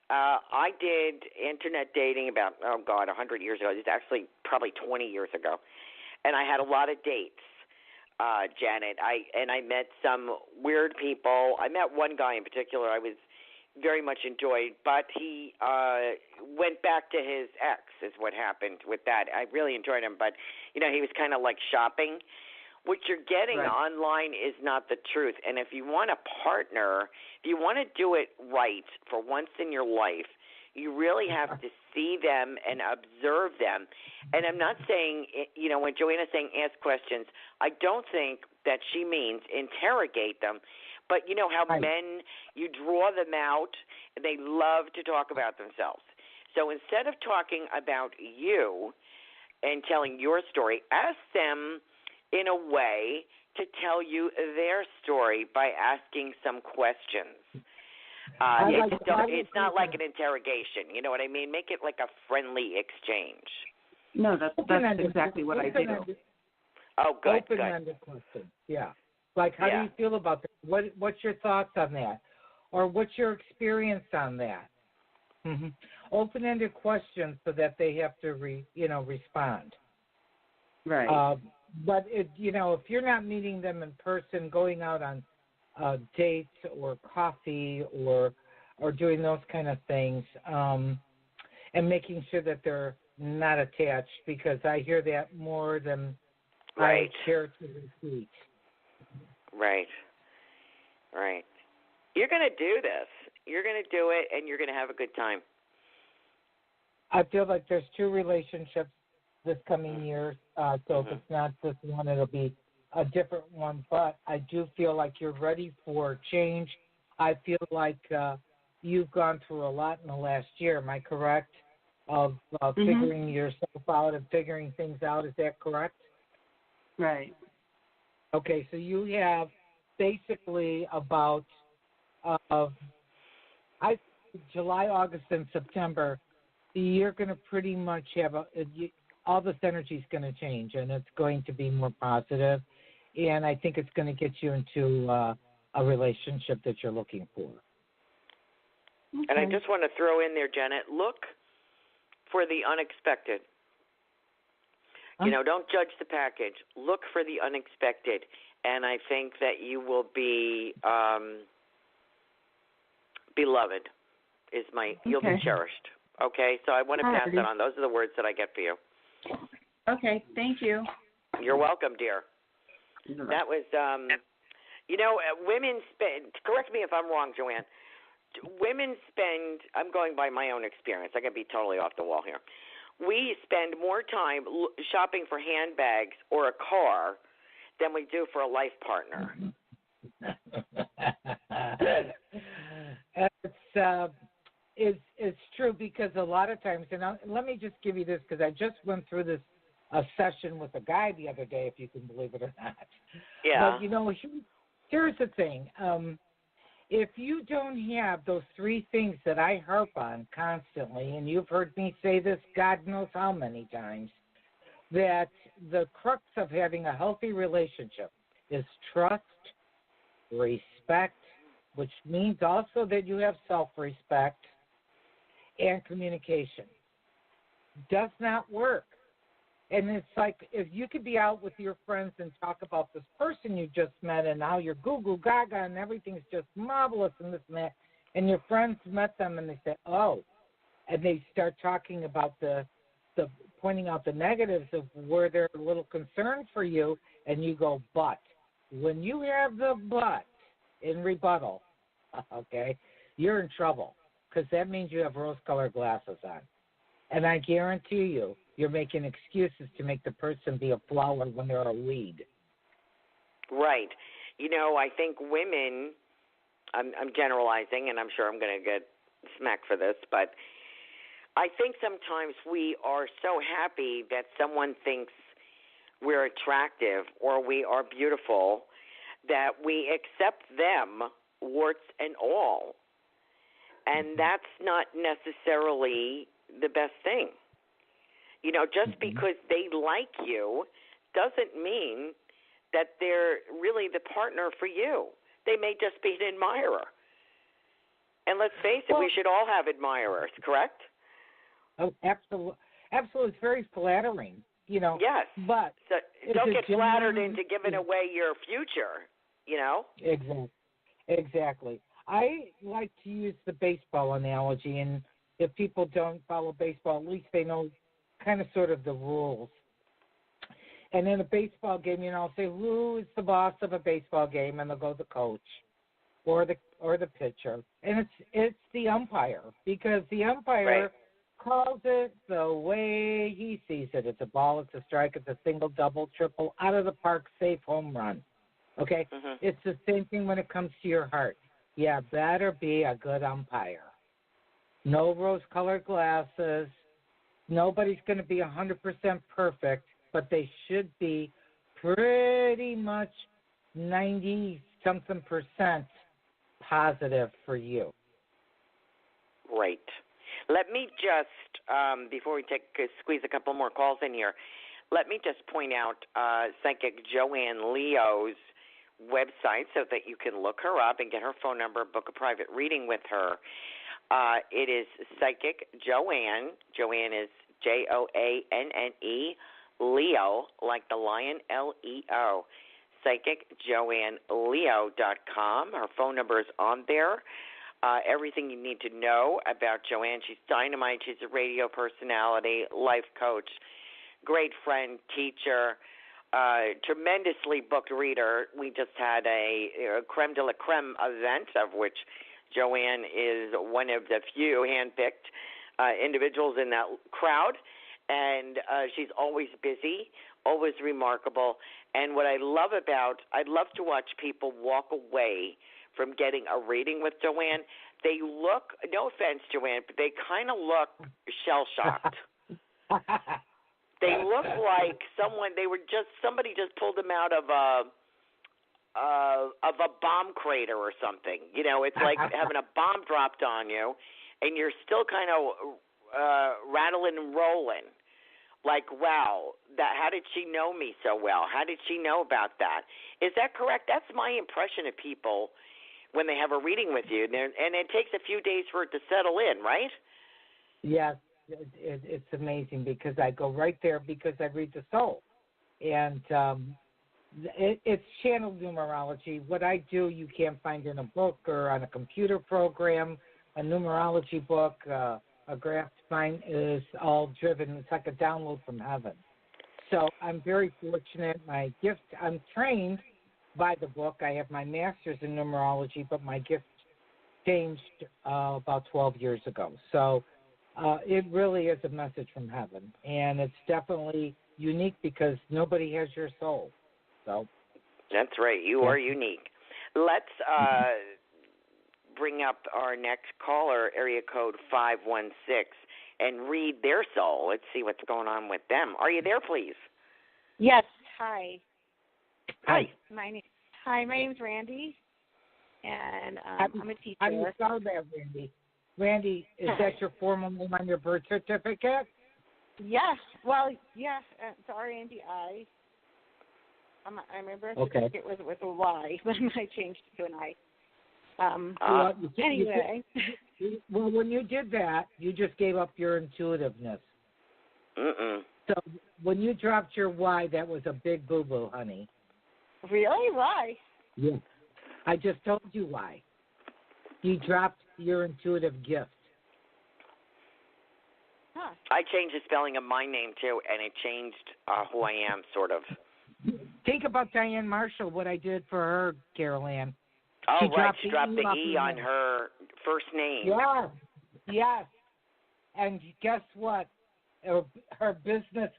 I did internet dating about 100 years ago. It's actually probably 20 years ago, and I had a lot of dates. Janet, I met some weird people. I met one guy in particular I was very much enjoyed, but he went back to his ex is what happened with that. I really enjoyed him, but, you know, he was kind of like shopping. What you're getting online is not the truth. And if you want a partner, if you want to do it right for once in your life, you really have to see them and observe them. And I'm not saying, you know, when Joanna's saying ask questions, I don't think that she means interrogate them. But you know how men, you draw them out, and they love to talk about themselves. So instead of talking about you and telling your story, ask them in a way to tell you their story by asking some questions. It's not like an interrogation. You know what I mean? Make it like a friendly exchange. No, that's exactly what I do. Oh, good. Open-ended questions. Yeah. Like, how do you feel about that? What's your thoughts on that? Or what's your experience on that? Mm-hmm. Open-ended questions so that they have to, respond. Right. But, if you're not meeting them in person, going out on dates or coffee or doing those kind of things, and making sure that they're not attached, because I hear that more than I care to repeat. Right. You're going to do this. You're going to do it, and you're going to have a good time. I feel like there's 2 relationships this coming year, so if it's not this one, it'll be a different one. But I do feel like you're ready for change. I feel like you've gone through a lot in the last year. Am I correct? Of figuring yourself out and figuring things out. Is that correct? Right. Okay, so you have basically about July, August, and September. You're going to pretty much have all this energy is going to change, and it's going to be more positive. And I think it's going to get you into a relationship that you're looking for. Okay. And I just want to throw in there, Janet, look for the unexpected. Don't judge the package. Look for the unexpected. And I think that you will be beloved. You'll be cherished. Okay? So I want to pass that on. Those are the words that I get for you. Okay. Thank you. You're welcome, dear. That was, women spend, correct me if I'm wrong, Joanne, women spend, I'm going by my own experience, I can be totally off the wall here, we spend more time shopping for handbags or a car than we do for a life partner. It's true, because a lot of times, and let me just give you this, because I just went through this a session with a guy the other day, if you can believe it or not. Yeah. But, here's the thing. If you don't have those 3 things that I harp on constantly, and you've heard me say this God knows how many times, that the crux of having a healthy relationship is trust, respect, which means also that you have self-respect, and communication. Does not work. And it's like, if you could be out with your friends and talk about this person you just met and how you're goo-goo gaga and everything's just marvelous and this and that, and your friends met them and they say, oh, and they start talking about the pointing out the negatives of where they're a little concerned for you, and you go, but. When you have the but in rebuttal, okay, you're in trouble, because that means you have rose-colored glasses on. And I guarantee you, you're making excuses to make the person be a flower when they're a weed. Right. I think women, I'm generalizing, and I'm sure I'm going to get smacked for this, but I think sometimes we are so happy that someone thinks we're attractive or we are beautiful that we accept them, warts and all. And that's not necessarily the best thing. Just because they like you doesn't mean that they're really the partner for you. They may just be an admirer. And let's face it, we should all have admirers, correct? Oh, absolutely. Absolutely. It's very flattering, Yes. But so don't get flattered into giving away your future, Exactly. I like to use the baseball analogy, and if people don't follow baseball, at least they know kind of sort of the rules. And in a baseball game, I'll say, who is the boss of a baseball game? And they'll go the coach or the pitcher. And it's the umpire, because the umpire calls it the way he sees it. It's a ball, it's a strike, it's a single, double, triple, out of the park, safe, home run. Okay? It's the same thing when it comes to your heart. Yeah, better be a good umpire. No rose-colored glasses. Nobody's going to be 100% perfect, but they should be pretty much 90-something% positive for you. Right. Let me just, before we squeeze a couple more calls in here, let me just point out Psychic Joanne Leo's website so that you can look her up and get her phone number, book a private reading with her. It is Psychic Joanne. Joanne is Joanne, Leo, like the lion, Leo. PsychicJoanneLeo.com. Her phone number is on there. everything you need to know about Joanne. She's dynamite. She's a radio personality, life coach, great friend, teacher, tremendously booked reader. We just had a creme de la creme event, of which Joanne is one of the few handpicked individuals in that crowd, and she's always busy, always remarkable. And what I love to watch people walk away from getting a reading with Joanne. They look, no offense, Joanne, but they kind of look shell-shocked. They look like somebody just pulled them out of a bomb crater or something. You know, it's like having a bomb dropped on you, and you're still kind of rattling and rolling. Like, wow, how did she know me so well? How did she know about that? Is that correct? That's my impression of people when they have a reading with you, and it takes a few days for it to settle in, right? Yes, it's amazing because I go right there because I read the soul, and it's channeled numerology. What I do, you can't find in a book or on a computer program. A numerology book, a graph mine is all driven. It's like a download from heaven. So I'm very fortunate. My gift, I'm trained by the book. I have my master's in numerology, but my gift changed about 12 years ago. So it really is a message from heaven, and it's definitely unique because nobody has your soul. So that's right. You are unique. Let's bring up our next caller, area code 516, and read their soul. Let's see what's going on with them. Are you there, please? Yes. Hi. Hi. My name's Randy, and I'm a teacher. How do you spell that, Randy? Randy, is that your formal name on your birth certificate? Yes. Well, yes. It's R-A-N-D-I. My birth certificate was with a Y, but I changed it to an I. Anyway. Well, when you did that, you just gave up your intuitiveness. So when you dropped your Y, that was a big boo-boo, honey. Really? Why? Yeah. I just told you why. You dropped your intuitive gift. Huh. I changed the spelling of my name, too, and it changed who I am, sort of. Think about Diane Marshall, what I did for her, Carolan. Oh, she right. She dropped dropped the E on her first name. Yeah. Yes. And guess what? Her business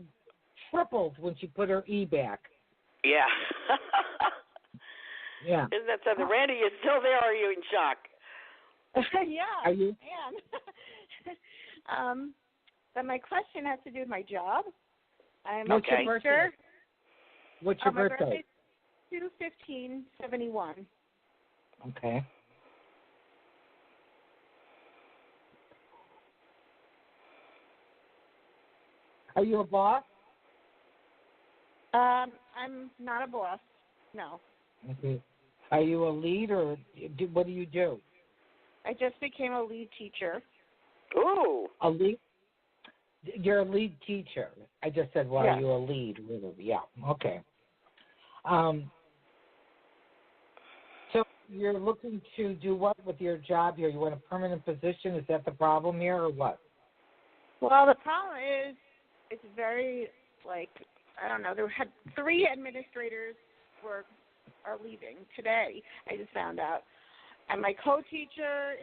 tripled when she put her E back. Yeah. Yeah. Isn't that something? Randy, you still there, or are you in shock? Yeah. Are you? I am. But my question has to do with my job. I'm What's a your teacher. birthday? What's your birthday? My birthday is 2/15/71. Okay. Are you a boss? I'm not a boss. No. Okay. Are you a lead, or what do you do? I just became a lead teacher. Ooh. A lead? You're a lead teacher. I just said, well, Yeah. are you a lead? Yeah. Okay. So you're looking to do what with your job here? You want a permanent position? Is that the problem here, or what? Well, the problem is it's very, I don't know. There had 3 administrators are leaving today. I just found out. And my co-teacher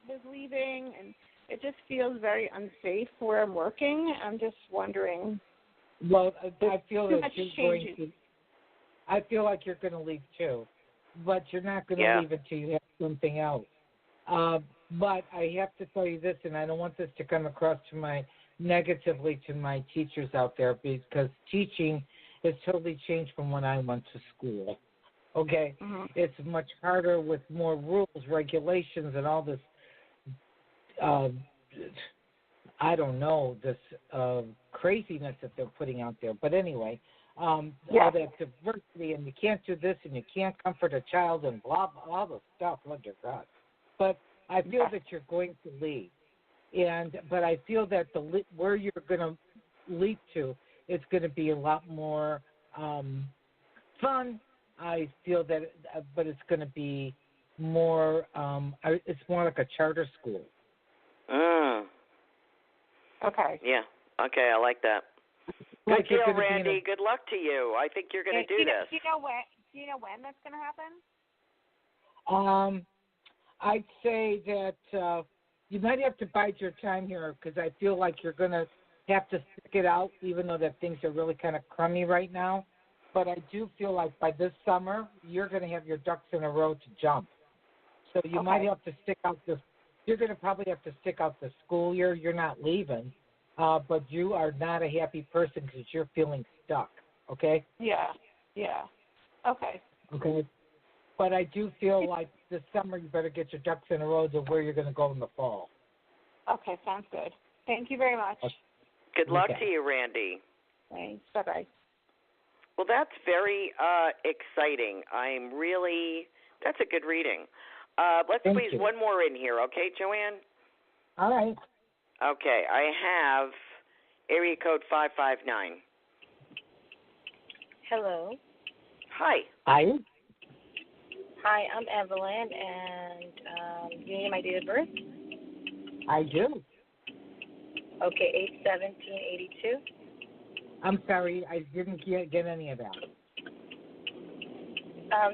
is leaving, and it just feels very unsafe where I'm working. I'm just wondering. Well, I feel that I feel like you're going to leave too, but you're not going to leave until you have something else. But I have to tell you this, and I don't want this to come across negatively to my teachers out there, because teaching has totally changed from when I went to school. Okay? Mm-hmm. It's much harder with more rules, regulations, and all this, I don't know, this craziness that they're putting out there. But anyway, all that diversity, and you can't do this, and you can't comfort a child, and blah, blah, all the stuff. Oh, dear God. But I feel that you're going to leave. But I feel that where you're going to leap to, it's going to be a lot more fun. I feel that, but it's going to be more. It's more like a charter school. Okay. Yeah. Okay, I like that. Like Good deal, Randy. Good luck to you. I think you're going to do this. Do you know when that's going to happen? I'd say that you might have to bide your time here because I feel like you're going to have to stick it out, even though that things are really kind of crummy right now. But I do feel like by this summer, you're going to have your ducks in a row to jump. So you might have to stick out this. You're going to probably have to stick out the school year. You're not leaving, but you are not a happy person because you're feeling stuck. Okay. Yeah. Okay. Okay. But I do feel like this summer you better get your ducks in a row to where you're going to go in the fall. Okay, sounds good. Thank you very much. Good luck to you, Randy. Thanks. Bye-bye. Well, that's very exciting. That's a good reading. Let's squeeze one more in here, okay, Joanne? All right. Okay, I have area code 559. Hello. Hi. Hi, I'm Evelyn, and you need my date of birth? I do. Okay, 8/17/82. I'm sorry, I didn't get any of that.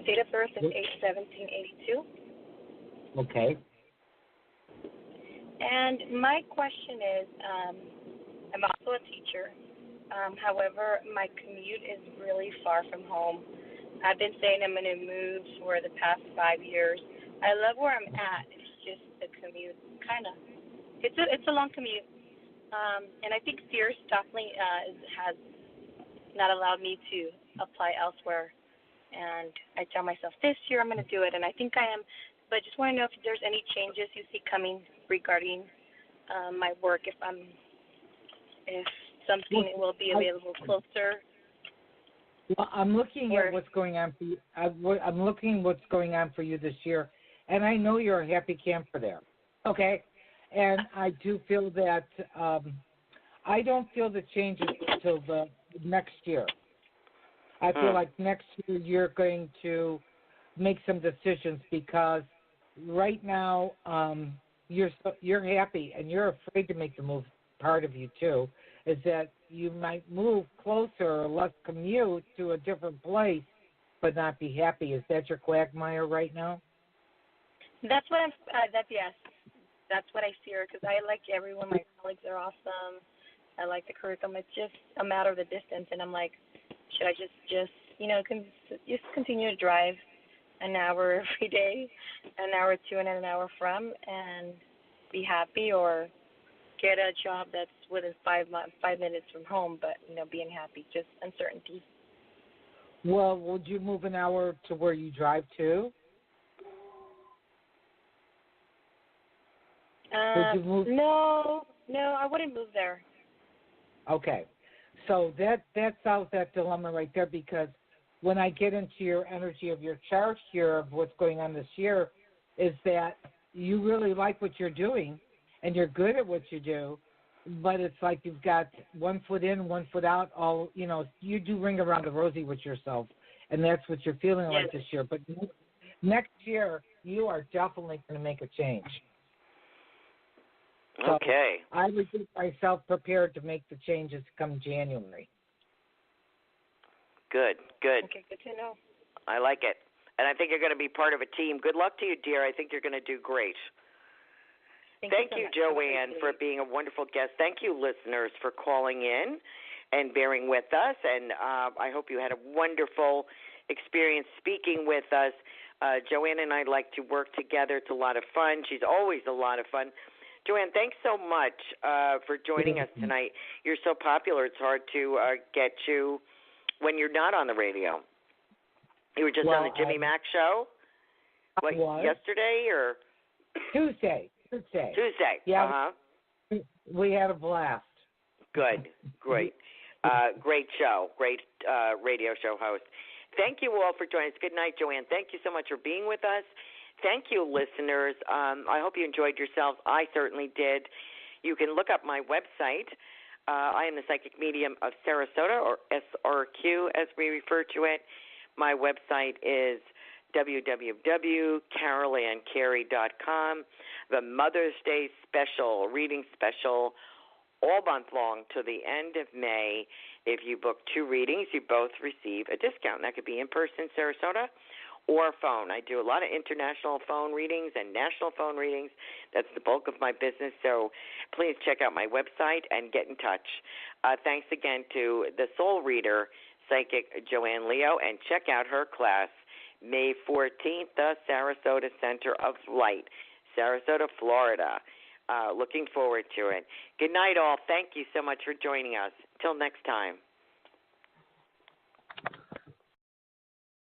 Date of birth is 8/17/82. Okay. And my question is, I'm also a teacher. However, my commute is really far from home. I've been saying I'm going to move for the past 5 years. I love where I'm at. It's just the commute, it's a long commute. And I think fear definitely has not allowed me to apply elsewhere. And I tell myself this year I'm going to do it, and I think I am. But I just want to know if there's any changes you see coming regarding my work, if something will be available closer. Well, I'm looking at what's going on for you. I'm looking what's going on for you this year, and I know you're a happy camper there. Okay, and I do feel that I don't feel the changes until the next year. I feel like next year you're going to make some decisions because right now you're happy and you're afraid to make the move. Part of you too is that you might move closer or less commute to a different place, but not be happy. Is that your quagmire right now? That's what yes. That's what I fear because I like everyone. My colleagues are awesome. I like the curriculum. It's just a matter of the distance, and I'm like, should I just continue to drive an hour every day, an hour to and an hour from, and be happy, or get a job that's within 5 minutes from home, but being happy, just uncertainty. Well, would you move an hour to where you drive to? Would you move? No, I wouldn't move there. Okay, so that solves that dilemma right there, because when I get into your energy of your chart here of what's going on this year, is that you really like what you're doing and you're good at what you do, but it's like you've got 1 foot in, 1 foot out. You do ring around the rosy with yourself, and that's what you're feeling like this year. But next year, you are definitely going to make a change. Okay. So I would get myself prepared to make the changes come January. Good. Okay, good to know. I like it. And I think you're going to be part of a team. Good luck to you, dear. I think you're going to do great. Thank you, Joanne, for being a wonderful guest. Thank you, listeners, for calling in and bearing with us. And I hope you had a wonderful experience speaking with us. Joanne and I like to work together. It's a lot of fun. She's always a lot of fun. Joanne, thanks so much for joining us tonight. You're so popular, it's hard to get you when you're not on the radio. You were just on the Jimmy Mack show? Yesterday or? Tuesday. Yeah. We had a blast. Good. Great. Great show. Great radio show host. Thank you all for joining us. Good night, Joanne. Thank you so much for being with us. Thank you, listeners. I hope you enjoyed yourselves. I certainly did. You can look up my website. I am the Psychic Medium of Sarasota, or SRQ as we refer to it. My website is www.carolancarey.com. The Mother's Day special, reading special, all month long to the end of May. If you book 2 readings, you both receive a discount. That could be in person, Sarasota, or phone. I do a lot of international phone readings and national phone readings. That's the bulk of my business. So please check out my website and get in touch. Thanks again to the soul reader, Psychic Joanne Leo, and check out her class, May 14th, the Sarasota Center of Light, Sarasota, Florida. Looking forward to it. Good night, all. Thank you so much for joining us. Till next time.